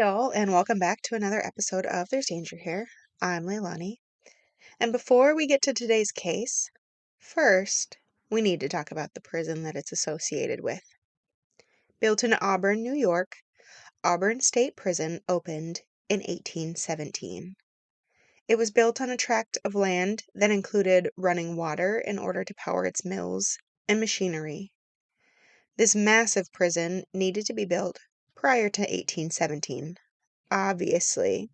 all, and welcome back to another episode of There's Danger Here. I'm Leilani, and before we get to today's case, first, we need to talk about the prison that it's associated with. Built in Auburn, New York, Auburn State Prison opened in 1817. It was built on a tract of land that included running water in order to power its mills and machinery. This massive prison needed to be built prior to 1817. Obviously,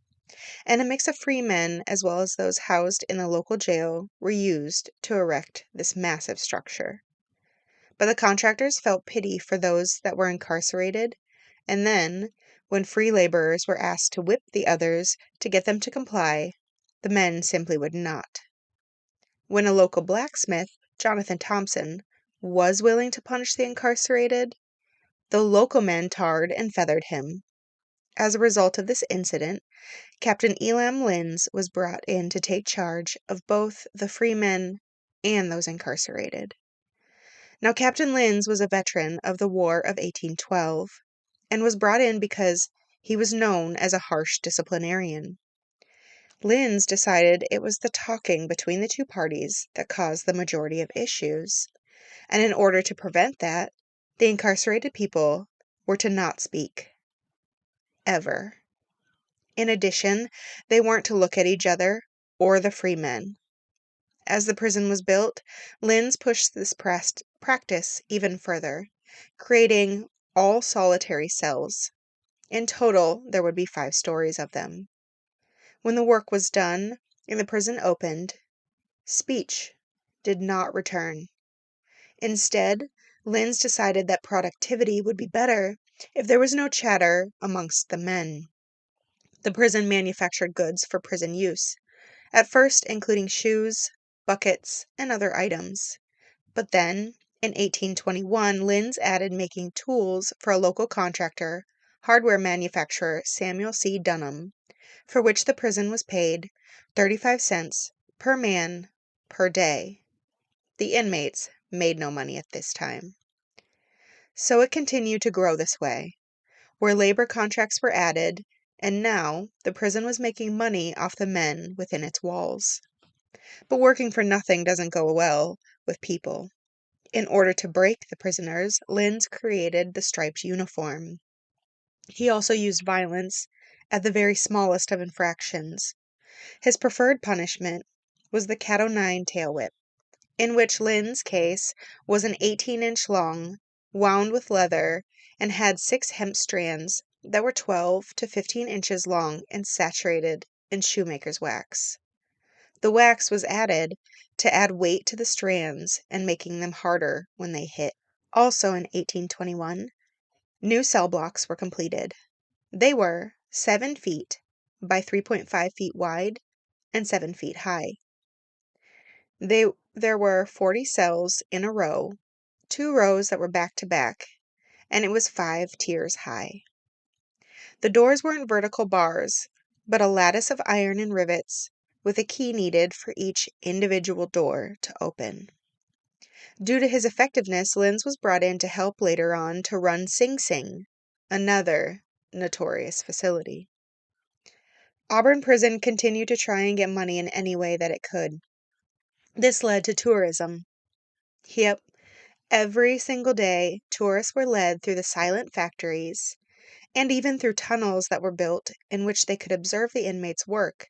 and a mix of freemen as well as those housed in the local jail were used to erect this massive structure. But the contractors felt pity for those that were incarcerated, and then, when free laborers were asked to whip the others to get them to comply, the men simply would not. When a local blacksmith, Jonathan Thompson, was willing to punish the incarcerated, the local men tarred and feathered him. As a result of this incident, Captain Elam Linz was brought in to take charge of both the freemen and those incarcerated. Now, Captain Linz was a veteran of the War of 1812 and was brought in because he was known as a harsh disciplinarian. Linz decided it was the talking between the two parties that caused the majority of issues, and in order to prevent that, the incarcerated people were to not speak. Ever. In addition, they weren't to look at each other or the free men. As the prison was built, Linz pushed this practice even further, creating all solitary cells. In total, there would be 5 stories of them. When the work was done and the prison opened, speech did not return. Instead, Linz decided that productivity would be better if there was no chatter amongst the men. The prison manufactured goods for prison use, at first including shoes, buckets, and other items. But then, in 1821, Linz added making tools for a local contractor, hardware manufacturer Samuel C. Dunham, for which the prison was paid 35 cents per man per day. The inmates made no money at this time. So it continued to grow this way, where labor contracts were added, and now the prison was making money off the men within its walls. But working for nothing doesn't go well with people. In order to break the prisoners, Linz created the striped uniform. He also used violence at the very smallest of infractions. His preferred punishment was the cat o' nine tail whip, in which Linz's case was an 18-inch long, wound with leather, and had 6 hemp strands that were 12 to 15 inches long and saturated in shoemaker's wax. The wax was added to add weight to the strands and making them harder when they hit. Also in 1821, new cell blocks were completed. They were 7 feet by 3.5 feet wide and 7 feet high. There were 40 cells in a row, 2 rows that were back to back, and it was 5 tiers high. The doors weren't vertical bars, but a lattice of iron and rivets with a key needed for each individual door to open. Due to his effectiveness, Linz was brought in to help later on to run Sing Sing, another notorious facility. Auburn Prison continued to try and get money in any way that it could. This led to tourism. Yep, every single day, tourists were led through the silent factories and even through tunnels that were built in which they could observe the inmates' work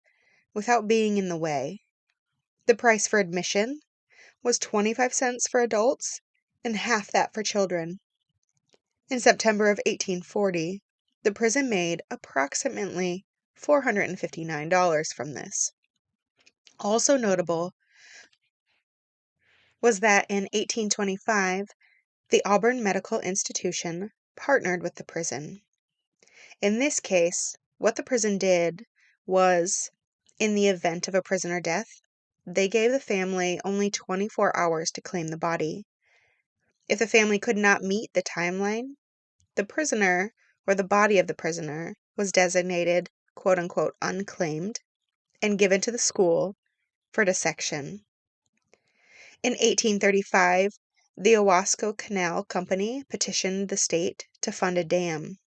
without being in the way. The price for admission was 25 cents for adults and half that for children. In September of 1840, the prison made approximately $459 from this. Also notable was that in 1825, the Auburn Medical Institution partnered with the prison. In this case, what the prison did was, in the event of a prisoner death, they gave the family only 24 hours to claim the body. If the family could not meet the timeline, the prisoner, or the body of the prisoner, was designated quote-unquote unclaimed and given to the school for dissection. In 1835, the Owasco Canal Company petitioned the state to fund a dam.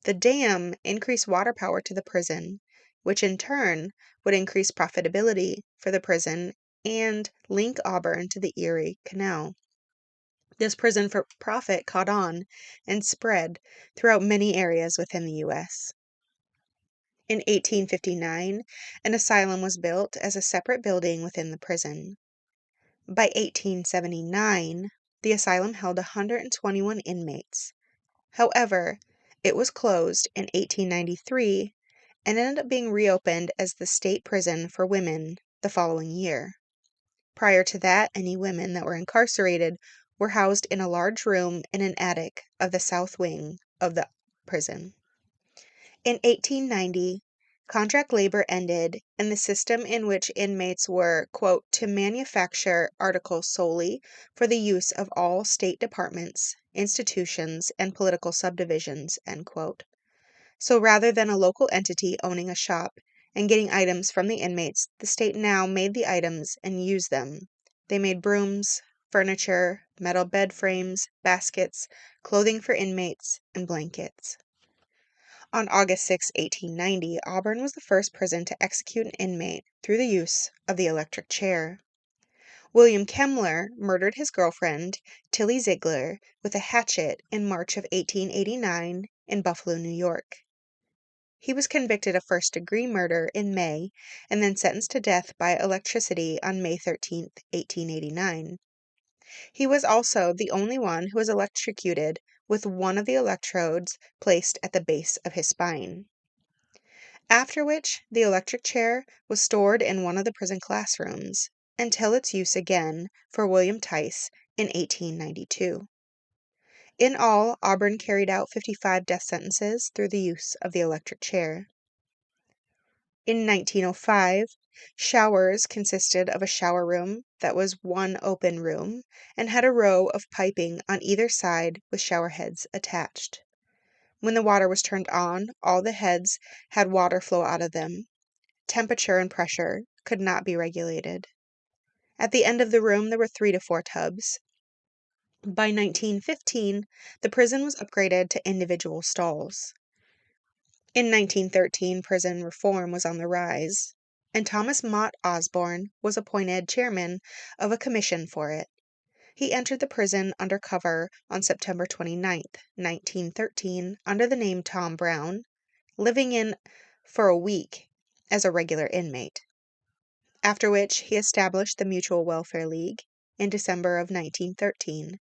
The dam increased water power to the prison, which in turn would increase profitability for the prison and link Auburn to the Erie Canal. This prison for profit caught on and spread throughout many areas within the U.S. In 1859, an asylum was built as a separate building within the prison. By 1879, the asylum held 121 inmates. However, it was closed in 1893 and ended up being reopened as the state prison for women the following year. Prior to that, any women that were incarcerated were housed in a large room in an attic of the south wing of the prison. In 1890, contract labor ended and the system in which inmates were, quote, to manufacture articles solely for the use of all state departments, institutions, and political subdivisions, end quote. So rather than a local entity owning a shop and getting items from the inmates, the state now made the items and used them. They made brooms, furniture, metal bed frames, baskets, clothing for inmates, and blankets. On August 6, 1890, Auburn was the first prison to execute an inmate through the use of the electric chair. William Kemmler murdered his girlfriend, Tilly Ziegler, with a hatchet in March of 1889 in Buffalo, New York. He was convicted of first-degree murder in May and then sentenced to death by electricity on May 13, 1889. He was also the only one who was electrocuted with one of the electrodes placed at the base of his spine. After which, the electric chair was stored in one of the prison classrooms until its use again for William Tice in 1892. In all, Auburn carried out 55 death sentences through the use of the electric chair. In 1905, showers consisted of a shower room that was one open room and had a row of piping on either side with shower heads attached. When the water was turned on, all the heads had water flow out of them. Temperature and pressure could not be regulated. At the end of the room, there were 3 to 4 tubs. By 1915, the prison was upgraded to individual stalls. In 1913, prison reform was on the rise, and Thomas Mott Osborne was appointed chairman of a commission for it. He entered the prison under cover on September 29, 1913, under the name Tom Brown, living in for a week as a regular inmate. After which, he established the Mutual Welfare League in December of 1913,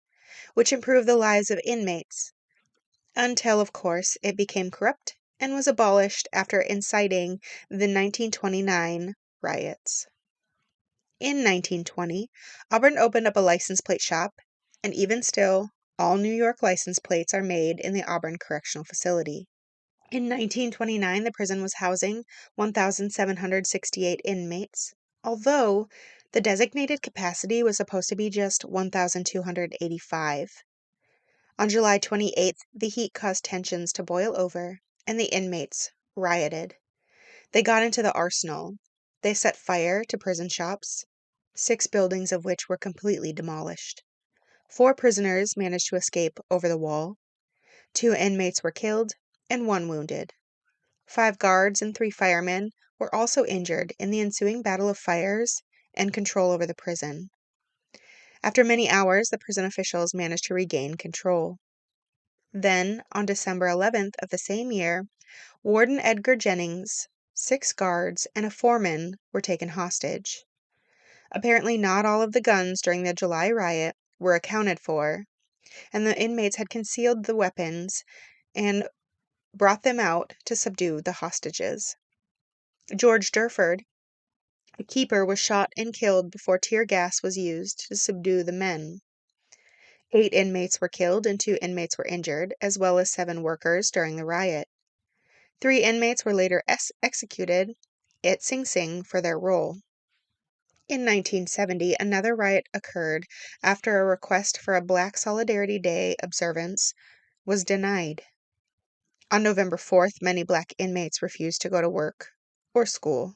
which improved the lives of inmates, until, of course, it became corrupt and was abolished after inciting the 1929 riots. In 1920, Auburn opened up a license plate shop, and even still, all New York license plates are made in the Auburn Correctional Facility. In 1929, the prison was housing 1,768 inmates, although the designated capacity was supposed to be just 1,285. On July 28th, the heat caused tensions to boil over, and the inmates rioted. They got into the arsenal. They set fire to prison shops, 6 buildings of which were completely demolished. 4 prisoners managed to escape over the wall. 2 inmates were killed and 1 wounded. 5 guards and 3 firemen were also injured in the ensuing battle of fires and control over the prison. After many hours, the prison officials managed to regain control. Then, on December 11th of the same year, Warden Edgar Jennings, 6 guards, and a foreman were taken hostage. Apparently not all of the guns during the July riot were accounted for, and the inmates had concealed the weapons and brought them out to subdue the hostages. George Durford, the keeper, was shot and killed before tear gas was used to subdue the men. 8 inmates were killed and 2 inmates were injured, as well as 7 workers during the riot. 3 inmates were later executed at Sing Sing for their role. In 1970, another riot occurred after a request for a Black Solidarity Day observance was denied. On November 4th, many black inmates refused to go to work or school.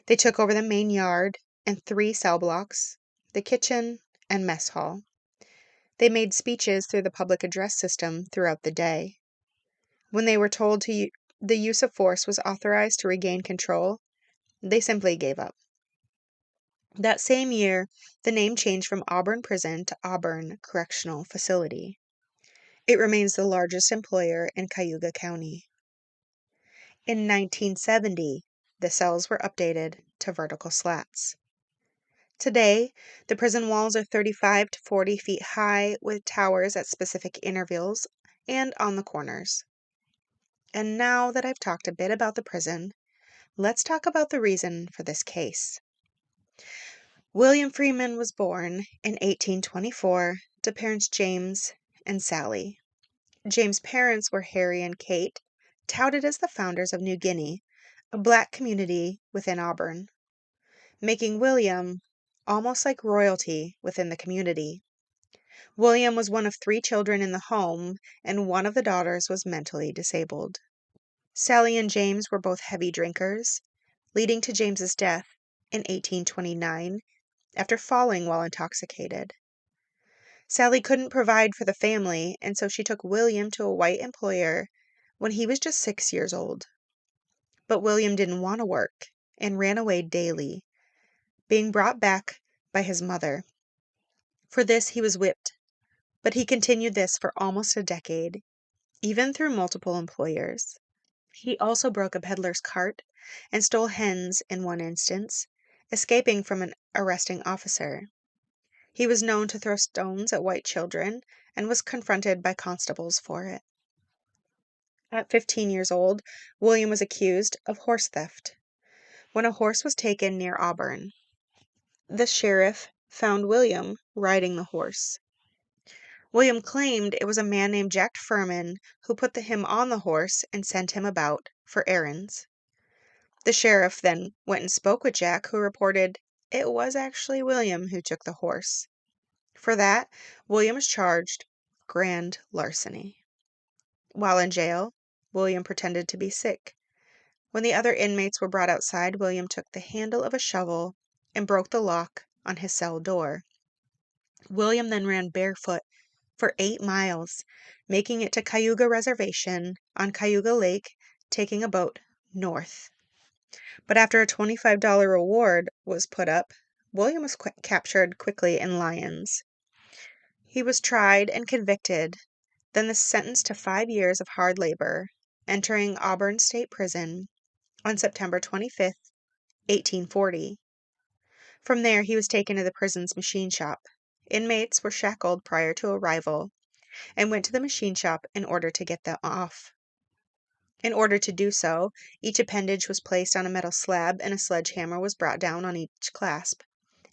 They took over the main yard and 3 cell blocks, the kitchen, and mess hall. They made speeches through the public address system throughout the day. When they were told the use of force was authorized to regain control, they simply gave up. That same year, the name changed from Auburn Prison to Auburn Correctional Facility. It remains the largest employer in Cayuga County. In 1970, the cells were updated to vertical slats. Today, the prison walls are 35 to 40 feet high with towers at specific intervals and on the corners. And now that I've talked a bit about the prison, let's talk about the reason for this case. William Freeman was born in 1824 to parents James and Sally. James' parents were Harry and Kate, touted as the founders of New Guinea, a black community within Auburn, making William almost like royalty within the community. William was one of 3 children in the home, and one of the daughters was mentally disabled. Sally and James were both heavy drinkers, leading to James's death in 1829 after falling while intoxicated. Sally couldn't provide for the family, and so she took William to a white employer when he was just 6 years old. But William didn't want to work and ran away daily, being brought back by his mother. For this, he was whipped, but he continued this for almost a decade, even through multiple employers. He also broke a peddler's cart and stole hens in one instance, escaping from an arresting officer. He was known to throw stones at white children and was confronted by constables for it. At 15 years old, William was accused of horse theft when a horse was taken near Auburn. The sheriff found William riding the horse. William claimed it was a man named Jack Freeman who put him on the horse and sent him about for errands. The sheriff then went and spoke with Jack, who reported it was actually William who took the horse. For that, William was charged grand larceny. While in jail, William pretended to be sick. When the other inmates were brought outside, William took the handle of a shovel and broke the lock on his cell door. William then ran barefoot for 8 miles, making it to Cayuga Reservation on Cayuga Lake, taking a boat north. But after a $25 reward was put up, William was captured quickly in Lyons. He was tried and convicted, then sentenced to 5 years of hard labor, entering Auburn State Prison on September 25th, 1840. From there, he was taken to the prison's machine shop. Inmates were shackled prior to arrival and went to the machine shop in order to get them off. In order to do so, each appendage was placed on a metal slab and a sledgehammer was brought down on each clasp.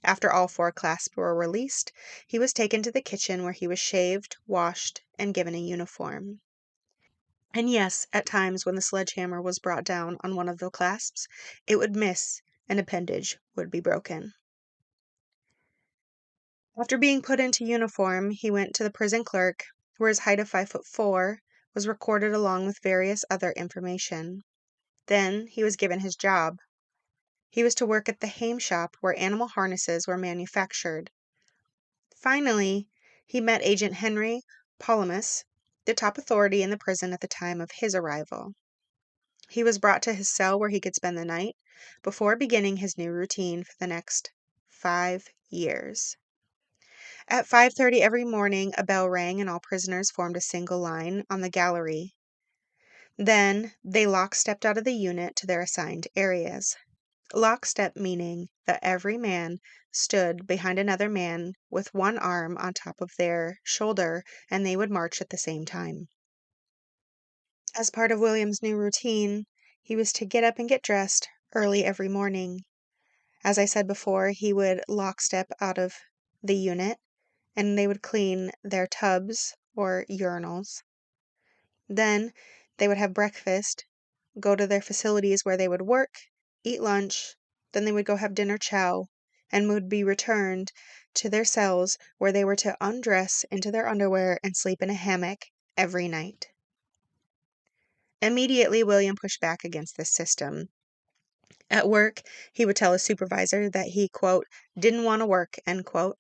After all 4 clasps were released, he was taken to the kitchen where he was shaved, washed, and given a uniform. And yes, at times when the sledgehammer was brought down on one of the clasps, it would miss, and appendage would be broken. After being put into uniform, he went to the prison clerk, where his height of 5'4" was recorded along with various other information. Then he was given his job. He was to work at the hame shop where animal harnesses were manufactured. Finally, he met Agent Henry Palamas, the top authority in the prison at the time of his arrival. He was brought to his cell where he could spend the night before beginning his new routine for the next 5 years. At 5:30 every morning, a bell rang and all prisoners formed a single line on the gallery. Then they lockstepped out of the unit to their assigned areas. Lockstep meaning that every man stood behind another man with one arm on top of their shoulder, and they would march at the same time. As part of William's new routine, he was to get up and get dressed early every morning. As I said before, he would lockstep out of the unit, and they would clean their tubs or urinals. Then they would have breakfast, go to their facilities where they would work, eat lunch, then they would go have dinner chow, and would be returned to their cells where they were to undress into their underwear and sleep in a hammock every night. Immediately, William pushed back against this system. At work, he would tell his supervisor that he, quote, didn't want to work, end quote.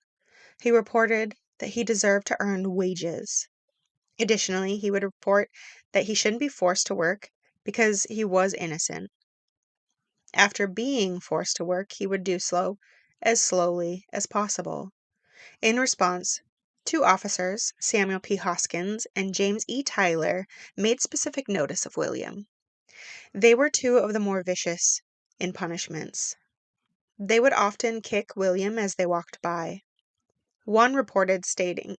He reported that he deserved to earn wages. Additionally, he would report that he shouldn't be forced to work because he was innocent. After being forced to work, he would do so as slowly as possible. In response, two officers, Samuel P. Hoskins and James E. Tyler, made specific notice of William. They were two of the more vicious in punishments. They would often kick William as they walked by. One report stated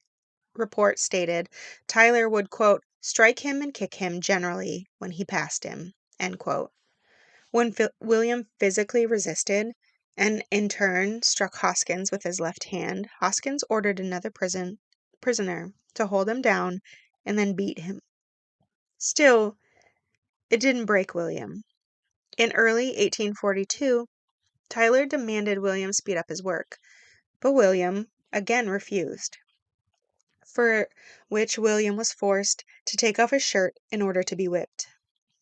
Tyler would, quote, strike him and kick him generally when he passed him, end quote. When William physically resisted and in turn struck Hoskins with his left hand, Hoskins ordered another prisoner to hold him down and then beat him. Still, it didn't break William. In early 1842, Tyler demanded William speed up his work, but William again refused, for which William was forced to take off his shirt in order to be whipped.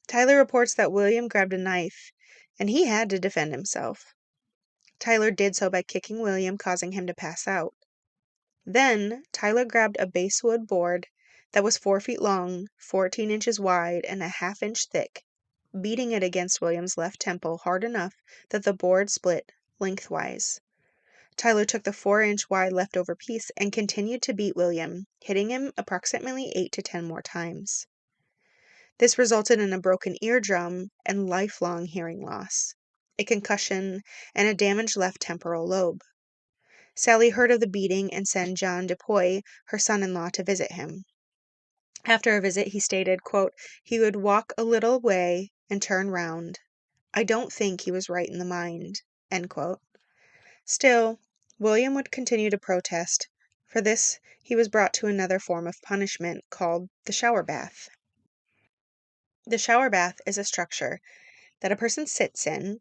Tyler reports that William grabbed a knife, and he had to defend himself. Tyler did so by kicking William, causing him to pass out. Then, Tyler grabbed a basswood board that was 4 feet long, 14 inches wide, and a half-inch thick, beating it against William's left temple hard enough that the board split lengthwise. Tyler took the 4-inch wide leftover piece and continued to beat William, hitting him approximately 8 to 10 more times. This resulted in a broken eardrum and lifelong hearing loss, a concussion, and a damaged left temporal lobe. Sally heard of the beating and sent John DePoy, her son-in-law, to visit him. After a visit, he stated, quote, he would walk a little way and turn round. I don't think he was right in the mind, end quote. Still, William would continue to protest. For this, he was brought to another form of punishment called the shower bath. The shower bath is a structure that a person sits in,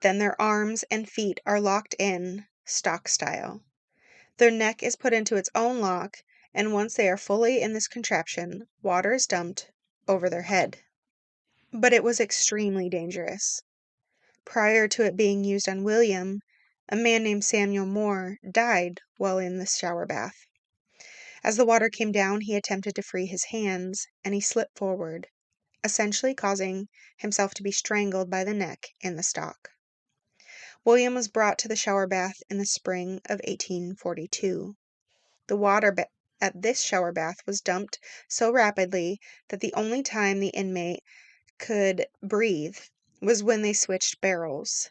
then their arms and feet are locked in, stock style. Their neck is put into its own lock, and once they are fully in this contraption, water is dumped over their head. But it was extremely dangerous. Prior to it being used on William, a man named Samuel Moore died while in the shower bath. As the water came down, he attempted to free his hands, and he slipped forward, essentially causing himself to be strangled by the neck in the stock. William was brought to the shower bath in the spring of 1842. The water at this shower bath was dumped so rapidly that the only time the inmate could breathe was when they switched barrels.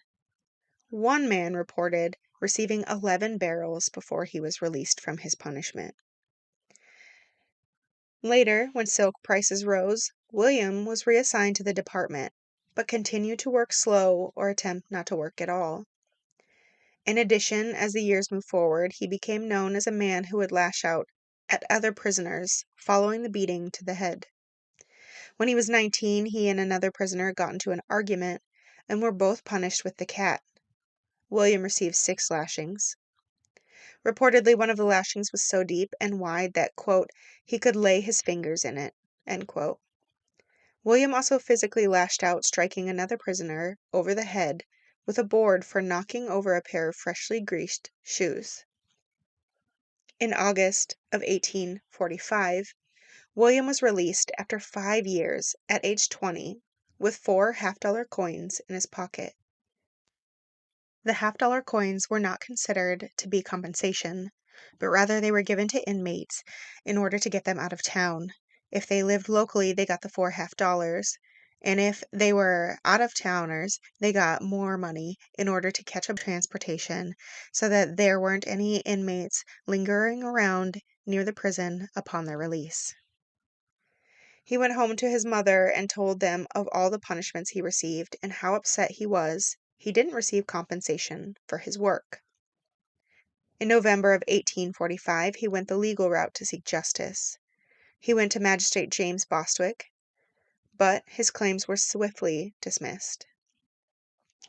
One man reported receiving 11 barrels before he was released from his punishment. Later, when silk prices rose, William was reassigned to the department, but continued to work slow or attempt not to work at all. In addition, as the years moved forward, he became known as a man who would lash out at other prisoners following the beating to the head. When he was 19, he and another prisoner got into an argument and were both punished with the cat. William received 6 lashings. Reportedly, one of the lashings was so deep and wide that, quote, he could lay his fingers in it, end quote. William also physically lashed out, striking another prisoner over the head with a board for knocking over a pair of freshly greased shoes. In August of 1845, William was released after 5 years at age 20 with 4 half-dollar coins in his pocket. The half-dollar coins were not considered to be compensation, but rather they were given to inmates in order to get them out of town. If they lived locally, they got the 4 half-dollars, and if they were out-of-towners, they got more money in order to catch up transportation so that there weren't any inmates lingering around near the prison upon their release. He went home to his mother and told them of all the punishments he received and how upset he was he didn't receive compensation for his work. In November of 1845, he went the legal route to seek justice. He went to Magistrate James Bostwick, but his claims were swiftly dismissed.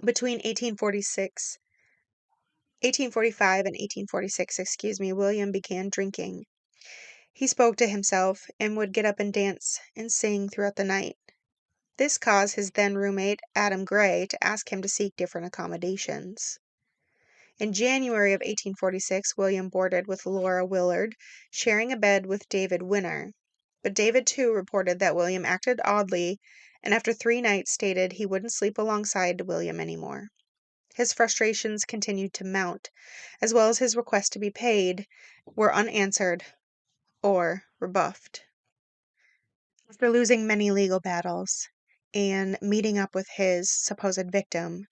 Between 1845 and 1846, William began drinking. He spoke to himself and would get up and dance and sing throughout the night. This caused his then roommate, Adam Gray, to ask him to seek different accommodations. In January of 1846, William boarded with Laura Willard, sharing a bed with David Winner. But David, too, reported that William acted oddly, and after 3 nights stated he wouldn't sleep alongside William anymore. His frustrations continued to mount, as well as his request to be paid were unanswered or rebuffed. After losing many legal battles and meeting up with his supposed victim,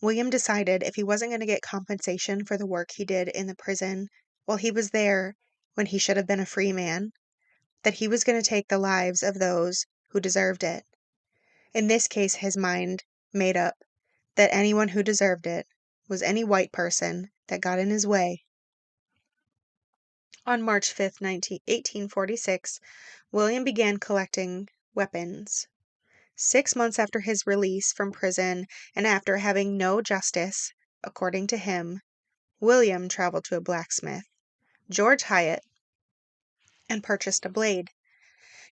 William decided if he wasn't going to get compensation for the work he did in the prison while he was there when he should have been a free man, that he was going to take the lives of those who deserved it. In this case, his mind made up that anyone who deserved it was any white person that got in his way. On March 5th, 1846, William began collecting weapons. 6 months after his release from prison and after having no justice, according to him, William traveled to a blacksmith, George Hyatt, and purchased a blade.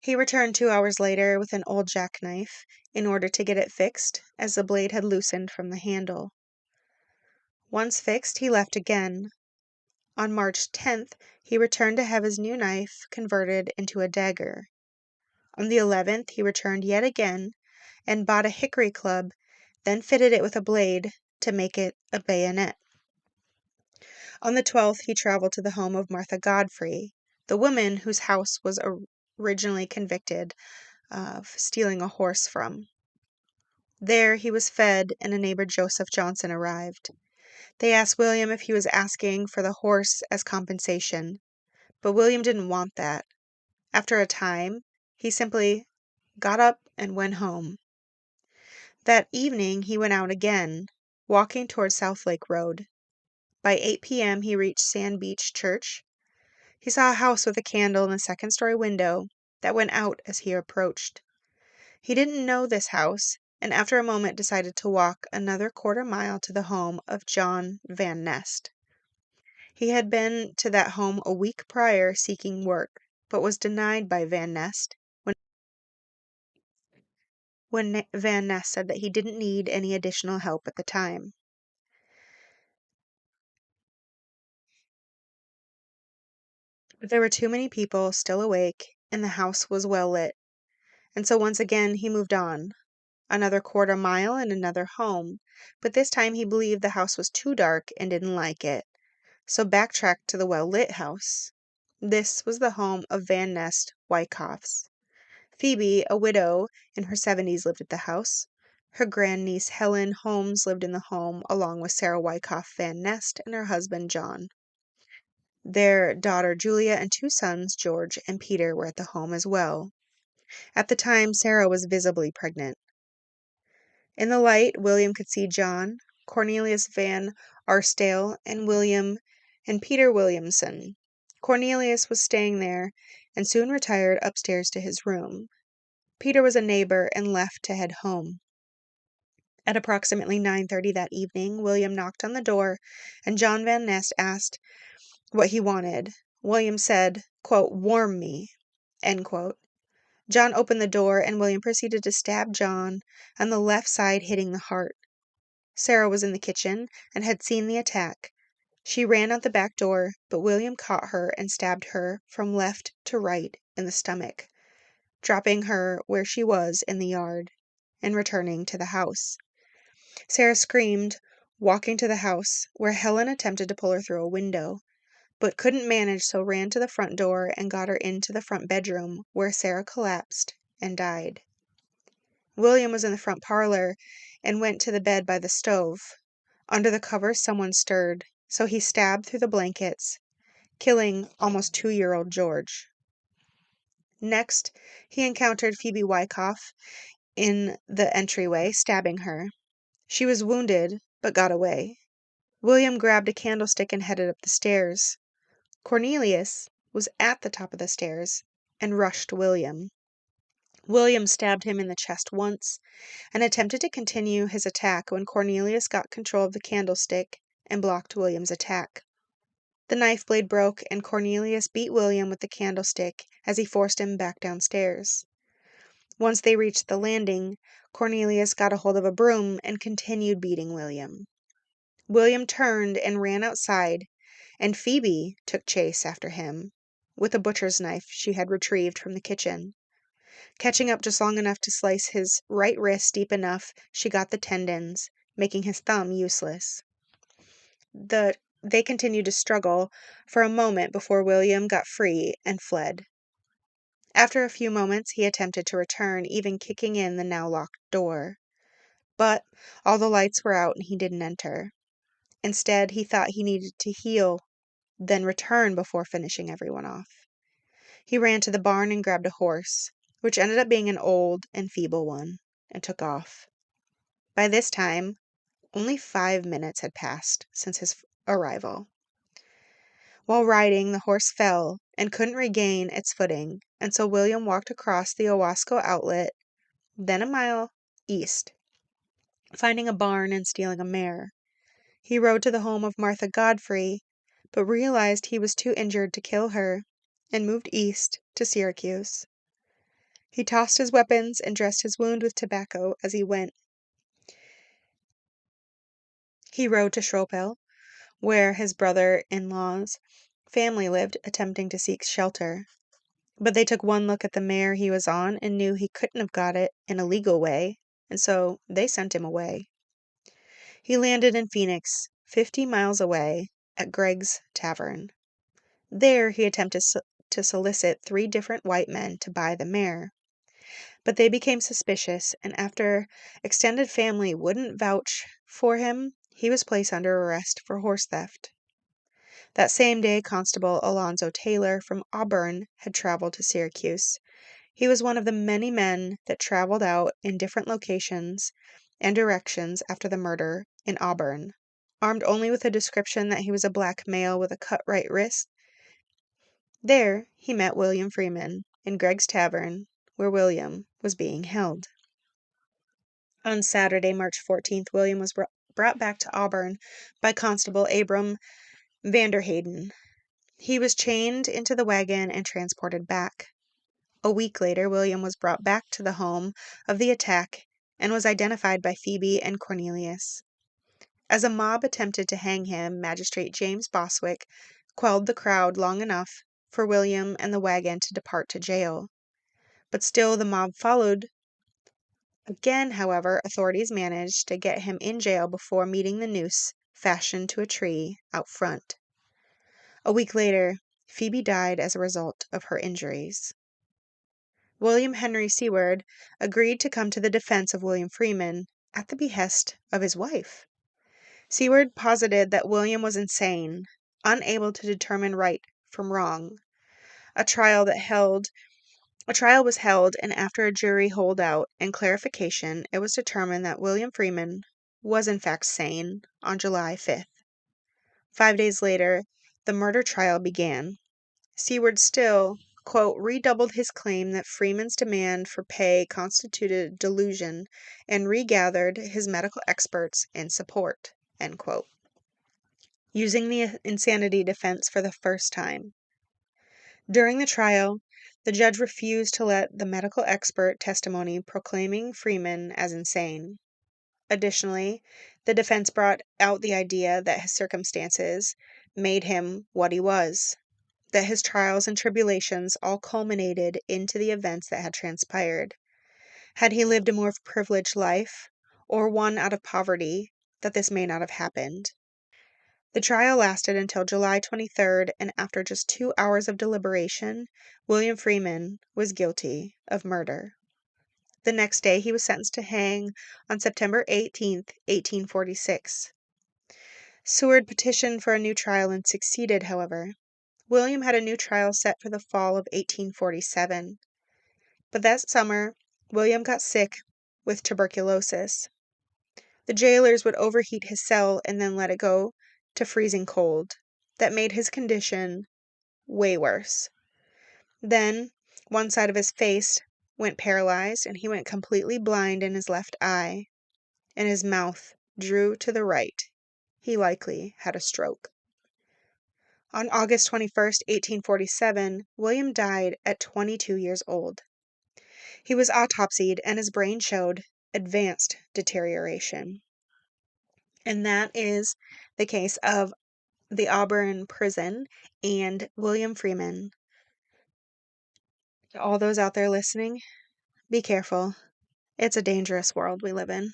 He returned 2 hours later with an old jackknife in order to get it fixed, as the blade had loosened from the handle. Once fixed, he left again. On March 10th, he returned to have his new knife converted into a dagger. On the 11th, he returned yet again and bought a hickory club, then fitted it with a blade to make it a bayonet. On the 12th, he traveled to the home of Martha Godfrey, the woman whose house was originally convicted of stealing a horse from. There he was fed, and a neighbor, Joseph Johnson, arrived. They asked William if he was asking for the horse as compensation, but William didn't want that. After a time, he simply got up and went home. That evening he went out again, walking toward South Lake Road. By 8 p.m. he reached Sand Beach Church. He saw a house with a candle in the second-story window that went out as he approached. He didn't know this house, and after a moment decided to walk another quarter-mile to the home of John Van Nest. He had been to that home a week prior seeking work, but was denied by Van Nest when Van Nest said that he didn't need any additional help at the time. But there were too many people still awake, and the house was well lit, and so once again he moved on. Another quarter-mile and another home, but this time he believed the house was too dark and didn't like it, so backtracked to the well-lit house. This was the home of Van Nest Wyckoffs. Phoebe, a widow in her 70s, lived at the house. Her grandniece Helen Holmes lived in the home along with Sarah Wyckoff Van Nest and her husband John. Their daughter Julia and 2 sons, George and Peter, were at the home as well. At the time, Sarah was visibly pregnant. In the light, William could see John, Cornelius Van Arsdale, and William and Peter Williamson. Cornelius was staying there and soon retired upstairs to his room. Peter was a neighbor and left to head home. At approximately 9:30 that evening, William knocked on the door, and John Van Nest asked what he wanted. William said, quote, "Warm me," end quote. John opened the door, and William proceeded to stab John on the left side, hitting the heart. Sarah was in the kitchen and had seen the attack. She ran out the back door, but William caught her and stabbed her from left to right in the stomach, dropping her where she was in the yard and returning to the house. Sarah screamed, walking to the house, where Helen attempted to pull her through a window, but couldn't manage, so ran to the front door and got her into the front bedroom, where Sarah collapsed and died. William was in the front parlor and went to the bed by the stove. Under the covers, someone stirred, so he stabbed through the blankets, killing almost 2-year-old George. Next, he encountered Phoebe Wyckoff in the entryway, stabbing her. She was wounded, but got away. William grabbed a candlestick and headed up the stairs. Cornelius was at the top of the stairs and rushed William. William stabbed him in the chest once and attempted to continue his attack when Cornelius got control of the candlestick and blocked William's attack. The knife blade broke, and Cornelius beat William with the candlestick as he forced him back downstairs. Once they reached the landing, Cornelius got a hold of a broom and continued beating William. William turned and ran outside, and Phoebe took chase after him. with a butcher's knife she had retrieved from the kitchen. Catching up just long enough to slice his right wrist deep enough, she got the tendons, making his thumb useless. They continued to struggle for a moment before William got free and fled. After a few moments, he attempted to return, even kicking in the now locked door. But all the lights were out and he didn't enter. Instead, he thought he needed to heal, then return before finishing everyone off. He ran to the barn and grabbed a horse, which ended up being an old and feeble one, and took off. By this time, only 5 minutes had passed since his arrival. While riding, the horse fell and couldn't regain its footing, and so William walked across the Owasco outlet, then a mile east, finding a barn and stealing a mare. He rode to the home of Martha Godfrey, but realized he was too injured to kill her, and moved east to Syracuse. He tossed his weapons and dressed his wound with tobacco as he went. He rode to Schroepel, where his brother-in-law's family lived, attempting to seek shelter. But they took one look at the mare he was on and knew he couldn't have got it in a legal way, and so they sent him away. He landed in Phoenix, 50 miles away, at Greg's Tavern. There he attempted to solicit 3 different white men to buy the mare. But they became suspicious, and after extended family wouldn't vouch for him, he was placed under arrest for horse theft. That same day, Constable Alonzo Taylor from Auburn had traveled to Syracuse. He was one of the many men that traveled out in different locations and directions after the murder in Auburn, armed only with a description that he was a black male with a cut right wrist. There, he met William Freeman in Greg's Tavern, where William was being held. On Saturday, March 14th, William was brought back to Auburn by Constable Abram Vanderhayden. He was chained into the wagon and transported back. A week later, William was brought back to the home of the attack and was identified by Phoebe and Cornelius. As a mob attempted to hang him, Magistrate James Boswick quelled the crowd long enough for William and the wagon to depart to jail. But still the mob followed. Again, however, authorities managed to get him in jail before meeting the noose fashioned to a tree out front. A week later, Phoebe died as a result of her injuries. William Henry Seward agreed to come to the defense of William Freeman at the behest of his wife. Seward posited that William was insane, unable to determine right from wrong. A trial was held, and after a jury holdout and clarification, it was determined that William Freeman was in fact sane on July 5th. 5 days later, the murder trial began. Seward still, quote, redoubled his claim that Freeman's demand for pay constituted delusion and regathered his medical experts in support, end quote, using the insanity defense for the first time. During the trial, the judge refused to let the medical expert testimony proclaiming Freeman as insane. Additionally, the defense brought out the idea that his circumstances made him what he was, that his trials and tribulations all culminated into the events that had transpired. Had he lived a more privileged life, or one out of poverty, that this may not have happened. The trial lasted until July 23rd, and after just 2 hours of deliberation, William Freeman was guilty of murder. The next day, he was sentenced to hang on September 18th, 1846. Seward petitioned for a new trial and succeeded, however. William had a new trial set for the fall of 1847. But that summer, William got sick with tuberculosis. The jailers would overheat his cell and then let it go to freezing cold. That made his condition way worse. Then, one side of his face went paralyzed, and he went completely blind in his left eye, and his mouth drew to the right. He likely had a stroke. On August 21st, 1847, William died at 22 years old. He was autopsied, and his brain showed advanced deterioration. And that is the case of the Auburn prison and William Freeman. To all those out there listening, be careful. It's a dangerous world we live in.